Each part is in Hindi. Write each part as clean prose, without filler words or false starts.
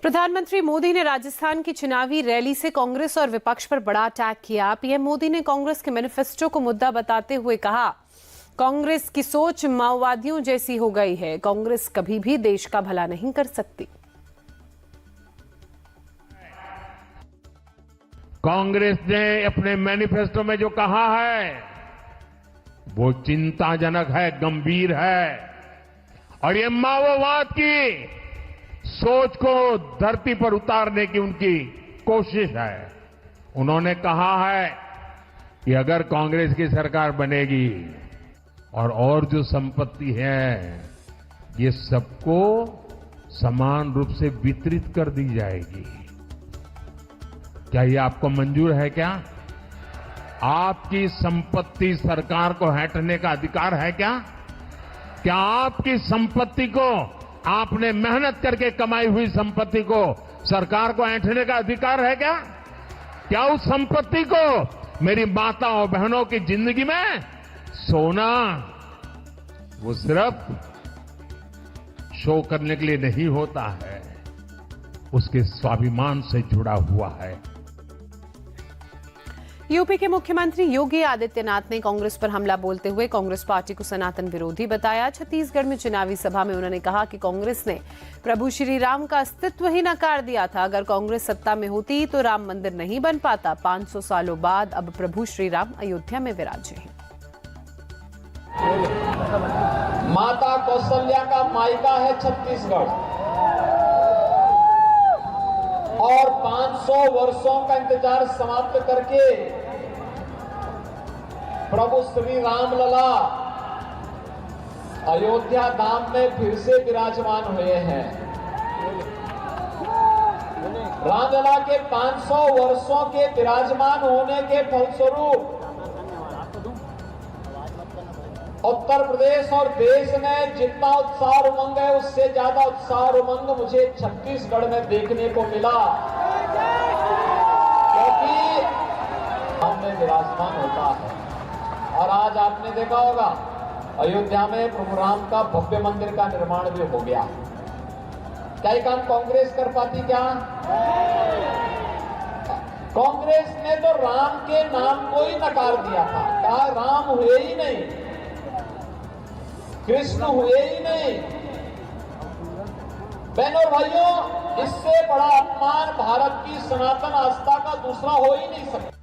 प्रधानमंत्री मोदी ने राजस्थान की चुनावी रैली से कांग्रेस और विपक्ष पर बड़ा अटैक किया। पीएम मोदी ने कांग्रेस के मैनिफेस्टो को मुद्दा बताते हुए कहा, कांग्रेस की सोच माओवादियों जैसी हो गई है। कांग्रेस कभी भी देश का भला नहीं कर सकती। कांग्रेस ने अपने मैनिफेस्टो में जो कहा है वो चिंताजनक है, गंभीर है और ये माओवाद की सोच को धरती पर उतारने की उनकी कोशिश है। उन्होंने कहा है कि अगर कांग्रेस की सरकार बनेगी और जो संपत्ति है ये सबको समान रूप से वितरित कर दी जाएगी। क्या ये आपको मंजूर है? क्या आपकी संपत्ति सरकार को हड़पने का अधिकार है? क्या आपकी संपत्ति को, आपने मेहनत करके कमाई हुई संपत्ति को सरकार को ऐंठने का अधिकार है? क्या उस संपत्ति को मेरी माताओं बहनों की जिंदगी में सोना वो सिर्फ शो करने के लिए नहीं होता है, उसके स्वाभिमान से जुड़ा हुआ है। यूपी के मुख्यमंत्री योगी आदित्यनाथ ने कांग्रेस पर हमला बोलते हुए कांग्रेस पार्टी को सनातन विरोधी बताया। छत्तीसगढ़ में चुनावी सभा में उन्होंने कहा कि कांग्रेस ने प्रभु श्री राम का अस्तित्व ही नकार दिया था। अगर कांग्रेस सत्ता में होती तो राम मंदिर नहीं बन पाता। 500 सालों बाद अब प्रभु श्री राम अयोध्या में विराजे हैं। माता कौशल्या का मायका है छत्तीसगढ़ और 500 वर्षों का इंतजार समाप्त करके प्रभु श्री राम लला अयोध्या धाम में फिर से विराजमान हुए हैं। रामलला के 500 वर्षों के विराजमान होने के फलस्वरूप उत्तर प्रदेश और देश में जितना उत्साह उमंग है उससे ज्यादा उत्साह उमंग मुझे छत्तीसगढ़ में देखने को मिला, क्योंकि हमने विराजमान होता है। और आज आपने देखा होगा अयोध्या में प्रभु राम का भव्य मंदिर का निर्माण भी हो गया। क्या ये काम कांग्रेस कर पाती? क्या कांग्रेस ने तो राम के नाम को ही नकार दिया था, कहा राम हुए ही नहीं, कृष्ण हुए ही नहीं। बहनों और भाइयों, इससे बड़ा अपमान भारत की सनातन आस्था का दूसरा हो ही नहीं सकता।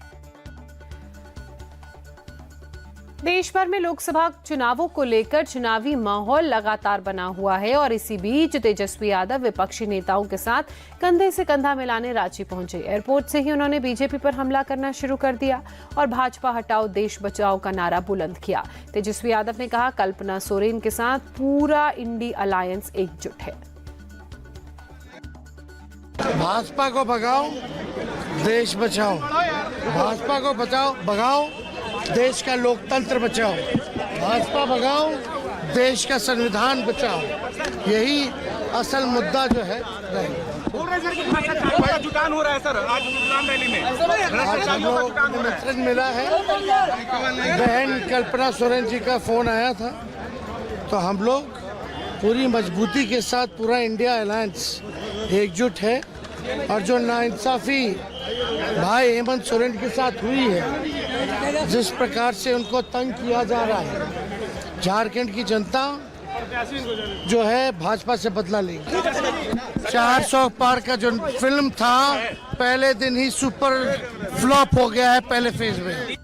देश भर में लोकसभा चुनावों को लेकर चुनावी माहौल लगातार बना हुआ है और इसी बीच तेजस्वी यादव विपक्षी नेताओं के साथ कंधे से कंधा मिलाने रांची पहुंचे। एयरपोर्ट से ही उन्होंने बीजेपी पर हमला करना शुरू कर दिया और भाजपा हटाओ देश बचाओ का नारा बुलंद किया। तेजस्वी यादव ने कहा, कल्पना सोरेन के साथ पूरा इंडी अलायंस एकजुट है। भाजपा को भगाओ, देश बचाओ। भाजपा को बचाओ, भगाओ, देश का लोकतंत्र बचाओ। भाजपा भगाओ, देश का संविधान बचाओ। यही असल मुद्दा जो है बोल रहे सर कि भाजपा का जुटान हो रहा है सर आज चुनाव रैली में। आज हम लोग को निमंत्रण मिला है। बहन कल्पना सोरेन जी का फोन आया था, तो हम लोग पूरी मजबूती के साथ पूरा इंडिया अलायंस एकजुट है। और जो नाइंसाफी भाई हेमंत सोरेन के साथ हुई है, जिस प्रकार से उनको तंग किया जा रहा है, झारखंड की जनता जो है भाजपा से बदला लेगी। 400 पार का जो फिल्म था पहले दिन ही सुपर फ्लॉप हो गया है पहले फेज में।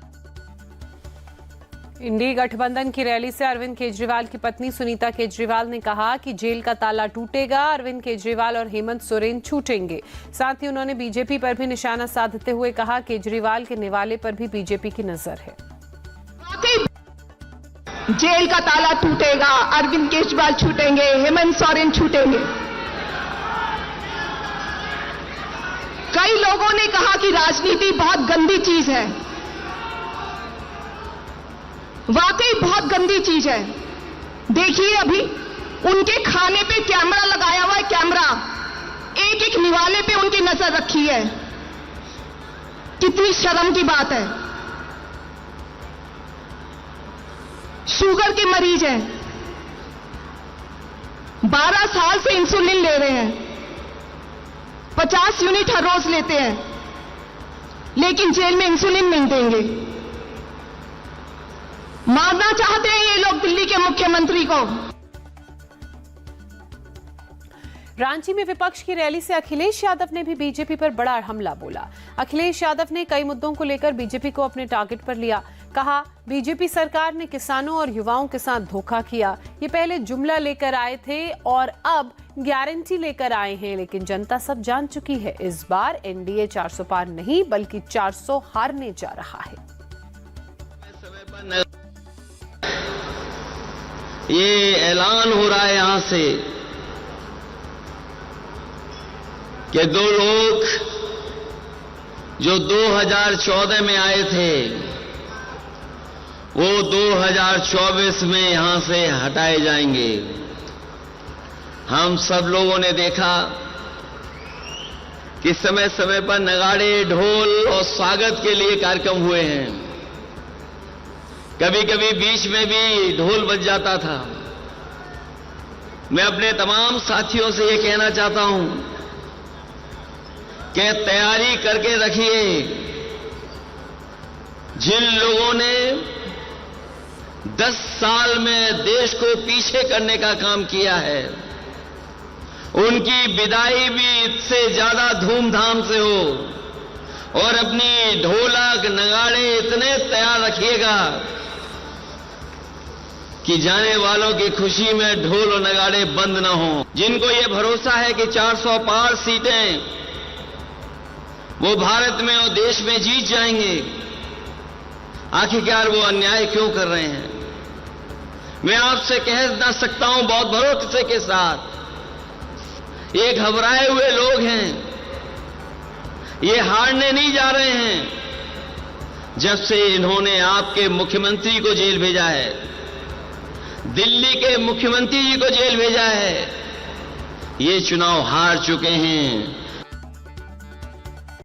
इंडी गठबंधन की रैली से अरविंद केजरीवाल की पत्नी सुनीता केजरीवाल ने कहा कि जेल का ताला टूटेगा, अरविंद केजरीवाल और हेमंत सोरेन छूटेंगे। साथ ही उन्होंने बीजेपी पर भी निशाना साधते हुए कहा, केजरीवाल के निवाले पर भी बीजेपी की नजर है। जेल का ताला टूटेगा, अरविंद केजरीवाल छूटेंगे, हेमंत सोरेन छूटेंगे। कई लोगों ने कहा कि राजनीति बहुत गंदी चीज है। वाकई बहुत गंदी चीज है। देखिए अभी उनके खाने पे कैमरा लगाया हुआ है, कैमरा एक एक निवाले पे उनकी नजर रखी है। कितनी शर्म की बात है। शुगर के मरीज हैं, 12 साल से इंसुलिन ले रहे हैं, 50 यूनिट हर रोज लेते हैं, लेकिन जेल में इंसुलिन नहीं देंगे। मारना चाहते हैं ये लोग दिल्ली के मुख्यमंत्री को। रांची में विपक्ष की रैली से अखिलेश यादव ने भी बीजेपी पर बड़ा हमला बोला। अखिलेश यादव ने कई मुद्दों को लेकर बीजेपी को अपने टारगेट पर लिया। कहा, बीजेपी सरकार ने किसानों और युवाओं के साथ धोखा किया। ये पहले जुमला लेकर आए थे और अब गारंटी लेकर आए हैं, लेकिन जनता सब जान चुकी है। इस बार एनडीए 400 पार नहीं बल्कि 400 हारने जा रहा है। ये ऐलान हो रहा है यहां से कि 2 लोग जो 2014 में आए थे वो 2024 में यहां से हटाए जाएंगे। हम सब लोगों ने देखा कि समय समय पर नगाड़े, ढोल और स्वागत के लिए कार्यक्रम हुए हैं। कभी कभी बीच में भी ढोल बज जाता था। मैं अपने तमाम साथियों से ये कहना चाहता हूं कि तैयारी करके रखिए। जिन लोगों ने 10 साल में देश को पीछे करने का काम किया है, उनकी विदाई भी इससे ज्यादा धूमधाम से हो और अपनी ढोलक नगाड़े इतने तैयार रखिएगा कि जाने वालों की खुशी में ढोल और नगाड़े बंद न हो। जिनको ये भरोसा है कि 400 पार सीटें वो भारत में और देश में जीत जाएंगे, आखिरकार वो अन्याय क्यों कर रहे हैं? मैं आपसे कह ना सकता हूं बहुत भरोसे के साथ, ये घबराए हुए लोग हैं, ये हारने नहीं जा रहे हैं। जब से इन्होंने आपके मुख्यमंत्री को जेल भेजा है, दिल्ली के मुख्यमंत्री जी को जेल भेजा है, ये चुनाव हार चुके हैं।